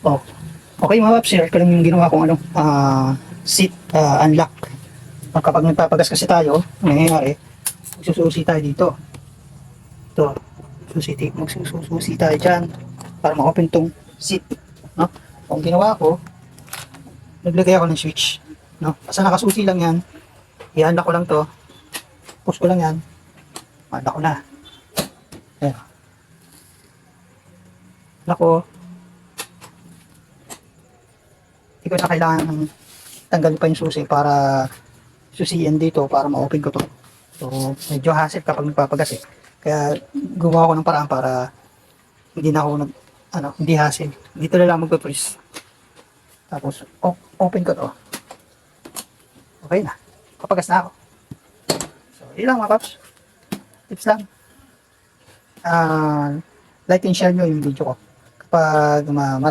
Oh, okay mga paps, share ko lang yung ginawa kong seat unlock. Kapag nagpapagas kasi tayo, nangyayari, magsususi tayo dito. Ito, magsususi tayo dyan para ma-open tong seat. No? Kung ginawa ko, naglagay ako ng switch. No? Basta nakasusi lang yan, i-unlock ko lang to, push ko lang yan, unlock ko na. Ayan. Unlock ko, hindi ko na kailangan tanggalin pa yung susi para susiyan dito para ma-open ko to. So, medyo hassle kapag nagpapagas eh. Kaya gumawa ko ng paraan para hindi na ako hindi hassle. Dito na lang magpe-press. Tapos, open ko to. Okay na. Papagas na ako. So, yun lang mga paps. Tips lang. Like and share nyo yung video ko. Kapag marami